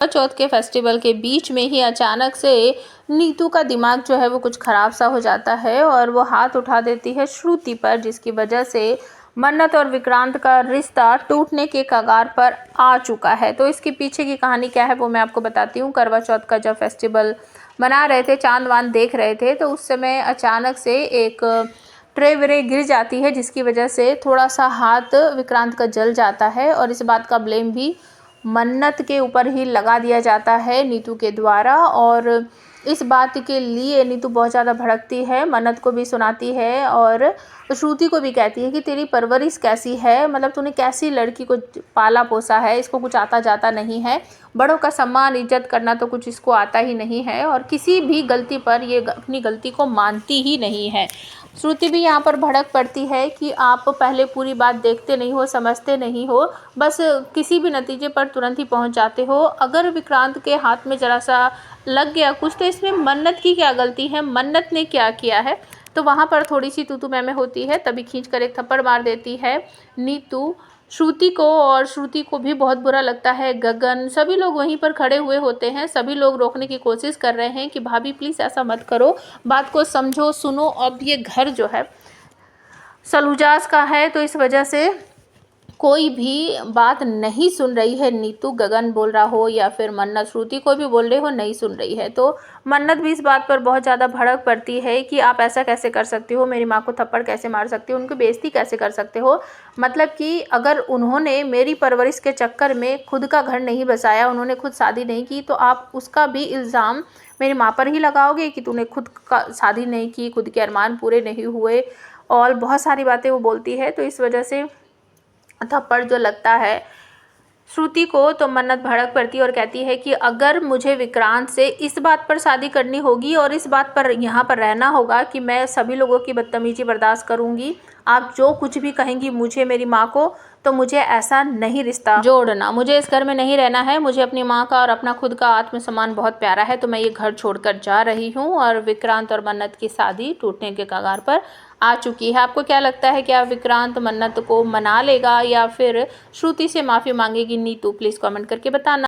चौथ के फेस्टिवल के बीच में ही अचानक से नीतू का दिमाग जो है वो कुछ ख़राब सा हो जाता है और वो हाथ उठा देती है श्रुति पर, जिसकी वजह से मन्नत और विक्रांत का रिश्ता टूटने के कगार पर आ चुका है। तो इसके पीछे की कहानी क्या है वो मैं आपको बताती हूँ। करवा चौथ का जब फेस्टिवल मना रहे थे, चांद वांद देख रहे थे, तो उस समय अचानक से एक ट्रे वरे गिर जाती है, जिसकी वजह से थोड़ा सा हाथ विक्रांत का जल जाता है और इस बात का ब्लेम भी मन्नत के ऊपर ही लगा दिया जाता है नीतू के द्वारा। और इस बात के लिए नीतू बहुत ज़्यादा भड़कती है, मन्नत को भी सुनाती है और श्रुति को भी कहती है कि तेरी परवरिश कैसी है, मतलब तूने कैसी लड़की को पाला पोसा है, इसको कुछ आता जाता नहीं है, बड़ों का सम्मान इज्जत करना तो कुछ इसको आता ही नहीं है और किसी भी गलती पर ये अपनी गलती को मानती ही नहीं है। श्रुति भी यहाँ पर भड़क पड़ती है कि आप पहले पूरी बात देखते नहीं हो, समझते नहीं हो, बस किसी भी नतीजे पर तुरंत ही पहुँच जाते हो। अगर विक्रांत के हाथ में ज़रा सा लग गया कुछ तो इसमें मन्नत की क्या गलती है, मन्नत ने क्या किया है। तो वहाँ पर थोड़ी सी तू मैं होती है, तभी खींच कर एक थप्पड़ मार देती है नीतू श्रुति को और श्रुति को भी बहुत बुरा लगता है। गगन, सभी लोग वहीं पर खड़े हुए होते हैं, सभी लोग रोकने की कोशिश कर रहे हैं कि भाभी प्लीज़ ऐसा मत करो, बात को समझो, सुनो। अब ये घर जो है सलूजास का है, तो इस वजह से कोई भी बात नहीं सुन रही है नीतू। गगन बोल रहा हो या फिर मन्नत श्रुति को भी बोल रहे हो, नहीं सुन रही है। तो मन्नत भी इस बात पर बहुत ज़्यादा भड़क पड़ती है कि आप ऐसा कैसे कर सकते हो, मेरी माँ को थप्पड़ कैसे मार सकते हो, उनकी बेइज्जती कैसे कर सकते हो। मतलब कि अगर उन्होंने मेरी परवरिश के चक्कर में खुद का घर नहीं बसाया, उन्होंने खुद शादी नहीं की, तो आप उसका भी इल्ज़ाम मेरी माँ पर ही लगाओगे कि तूने खुद का शादी नहीं की, खुद के अरमान पूरे नहीं हुए, और बहुत सारी बातें वो बोलती है। तो इस वजह से थप्पड़ जो लगता है श्रुति को, तो मन्नत भड़क पड़ती है और कहती है कि अगर मुझे विक्रांत से इस बात पर शादी करनी होगी और इस बात पर यहाँ पर रहना होगा कि मैं सभी लोगों की बदतमीजी बर्दाश्त करूँगी, आप जो कुछ भी कहेंगी मुझे, मेरी माँ को, तो मुझे ऐसा नहीं रिश्ता जोड़ना, मुझे इस घर में नहीं रहना है। मुझे अपनी माँ का और अपना खुद का आत्मसम्मान बहुत प्यारा है, तो मैं ये घर छोड़कर जा रही हूँ। और विक्रांत और मन्नत की शादी टूटने के कगार पर आ चुकी है। आपको क्या लगता है, क्या विक्रांत मन्नत को मना लेगा या फिर श्रुति से माफ़ी मांगेगी नीतू? प्लीज़ कमेंट करके बताना।